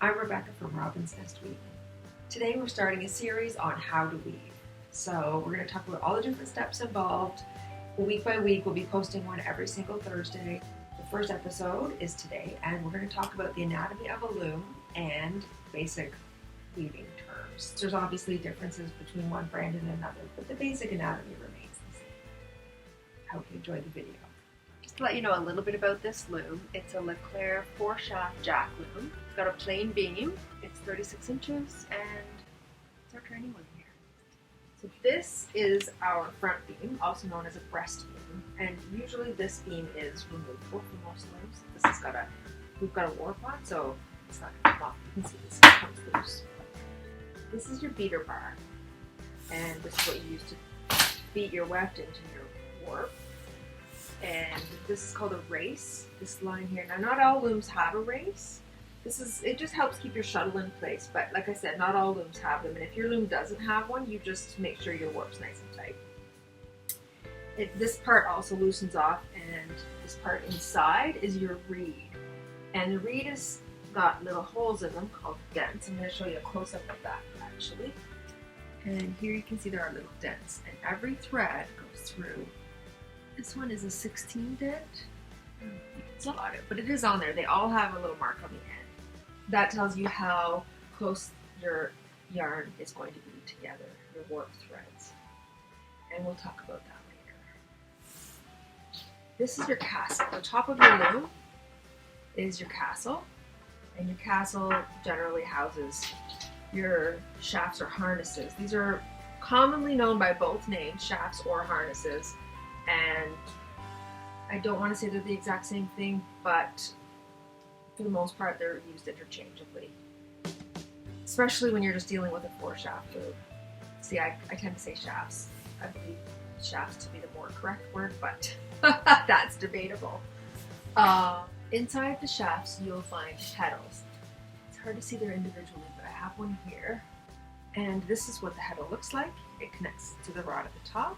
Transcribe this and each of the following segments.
I'm Rebecca from Robin's Nest Weaving. Today we're starting a series on how to weave. So we're going to talk about all the different steps involved. Week by week we'll be posting one every single Thursday. The first episode is today, and we're going to talk about the anatomy of a loom and basic weaving terms. There's obviously differences between one brand and another, but the basic anatomy remains the same. I hope you enjoyed the video. Just to let you know a little bit about this loom, it's a Leclerc 4-shaft jack loom. It's got a plain beam, it's 36 inches, and it's our training loom here. So this is our front beam, also known as a breast beam, and usually this beam is removable for most looms. This has got we've got a warp on, so it's not going to come off. You can see this comes loose. This is your beater bar, and this is what you use to beat your weft into your warp. And this is called a race, this line here. Now, not all looms have a race. It just helps keep your shuttle in place, but like I said, not all looms have them, and if your loom doesn't have one, you just make sure your warp's nice and tight. This part also loosens off, and this part inside is your reed. And the reed has got little holes in them called dents. I'm going to show you a close-up of that, actually. And here you can see there are little dents, and every thread goes through. This one is a 16 dent. You can spot it, but it is on there. They all have a little mark on the end. That tells you how close your yarn is going to be together, your warp threads. And we'll talk about that later. This is your castle. The top of your loom is your castle, and your castle generally houses your shafts or harnesses. These are commonly known by both names, shafts or harnesses. And I don't want to say they're the exact same thing, but for the most part they're used interchangeably, especially when you're just dealing with a 4-shaft loom. See, I tend to say shafts. I believe shafts to be the more correct word, but that's debatable. Inside the shafts you'll find heddles. It's hard to see them individually, but I have one here, and this is what the heddle looks like. It connects to the rod at the top,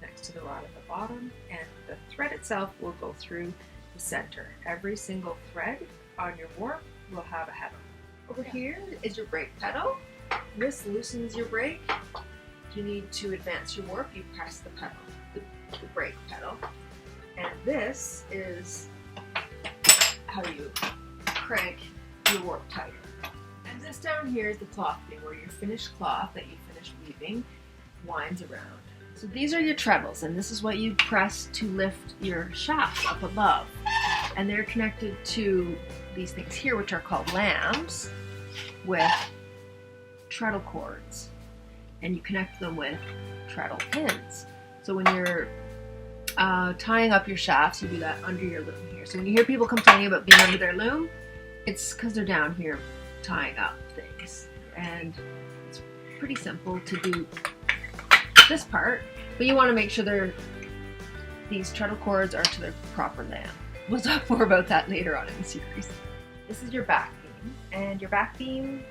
next to the rod at the bottom, and the thread itself will go through the center. Every single thread on your warp will have a heddle. Over here is your brake pedal. This loosens your brake. If you need to advance your warp, you press the pedal, the brake pedal. And this is how you crank your warp tighter. And this down here is the cloth beam, where your finished cloth that you finished weaving winds around. So these are your treadles, and this is what you press to lift your shaft up above. And they're connected to these things here, which are called lambs, with treadle cords. And you connect them with treadle pins. So when you're tying up your shafts, you do that under your loom here. So when you hear people complaining about being under their loom, it's because they're down here tying up things. And it's pretty simple to do this part, but you want to make sure these treadle cords are to their proper length. We'll talk more about that later on in the series. This is your back beam, and your back beam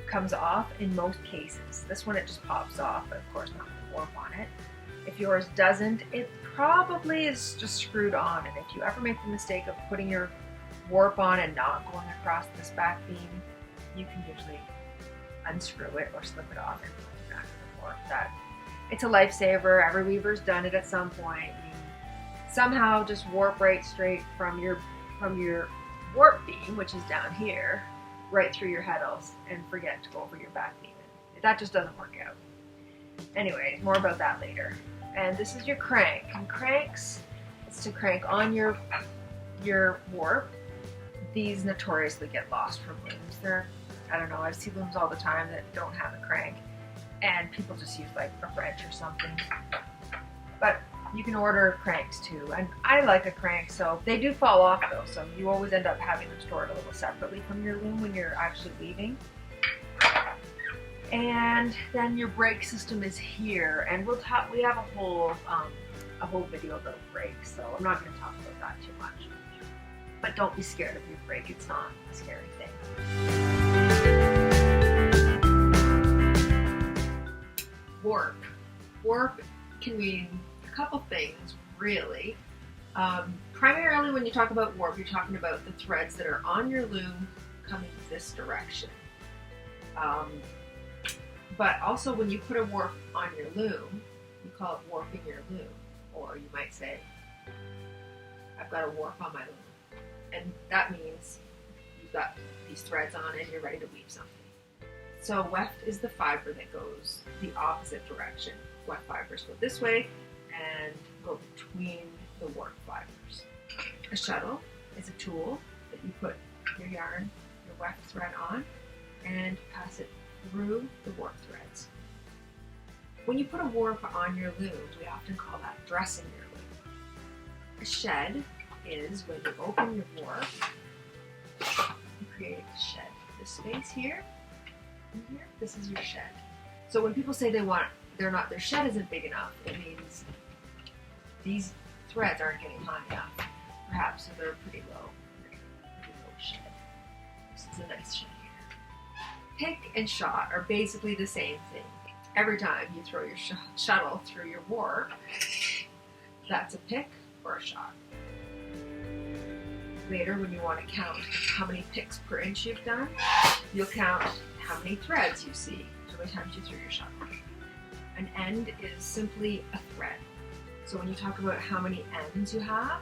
comes off in most cases. This one, it just pops off, but of course not with the warp on it. If yours doesn't, it probably is just screwed on, and if you ever make the mistake of putting your warp on and not going across this back beam, you can usually unscrew it or slip it off and put it back to the warp. It's a lifesaver. Every weaver's done it at some point. You somehow just warp right straight from your warp beam, which is down here, right through your heddles, and forget to go over your back beam. That just doesn't work out. Anyway, more about that later. And this is your crank. And cranks, it's to crank on your warp. These notoriously get lost from looms. I don't know, I see looms all the time that don't have a crank, and people just use like a wrench or something. But you can order cranks too, and I like a crank, so they do fall off though, so you always end up having them stored a little separately from your loom when you're actually weaving. And then your brake system is here, and we have a whole video about brakes, so I'm not going to talk about that too much. But don't be scared of your brake, it's not a scary thing. Warp. Warp can mean a couple things, really. Primarily when you talk about warp, you're talking about the threads that are on your loom coming this direction. But also when you put a warp on your loom, you call it warping your loom. Or you might say, I've got a warp on my loom. And that means you've got these threads on and you're ready to weave something. So weft is the fiber that goes the opposite direction. Weft fibers go this way and go between the warp fibers. A shuttle is a tool that you put your yarn, your weft thread on, and pass it through the warp threads. When you put a warp on your loom, we often call that dressing your loom. A shed is when you open your warp, you create a shed. This space here, and here, this is your shed. So when people say their shed isn't big enough, it means these threads aren't getting high enough. Perhaps so they're pretty low shed. This is a nice shed here. Pick and shot are basically the same thing. Every time you throw your shuttle through your warp, that's a pick or a shot. Later, when you want to count how many picks per inch you've done, you'll count how many threads you see, how many times you threw your shuttle. An end is simply a thread. So when you talk about how many ends you have,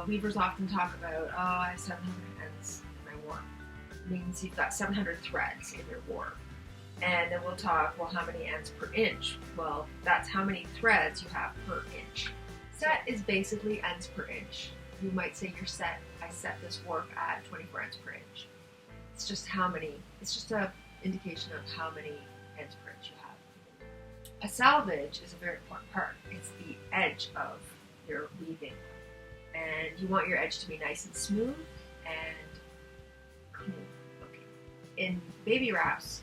weavers often talk about, I have 700 ends in my warp. It means you've got 700 threads in your warp. And then we'll talk, well, how many ends per inch? Well, that's how many threads you have per inch. Set is basically ends per inch. You might say your set, I set this warp at 24 ends per inch. It's just an indication of how many ends per inch you have. A selvage is a very important part. It's the edge of your weaving. And you want your edge to be nice and smooth and clean looking. In baby wraps,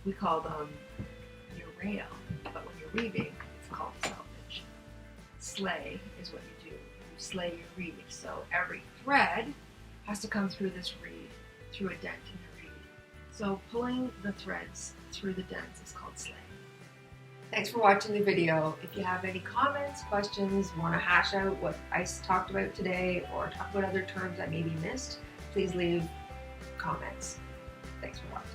we call them your rail, but when you're weaving, it's called selvage. Sley is what you do. You slay your reed. So every thread has to come through this reed, through a dent in the reed. So pulling the threads through the dents is called slaying. Thanks for watching the video. If you have any comments, questions, want to hash out what I talked about today, or talk about other terms I maybe missed, please leave comments. Thanks for watching.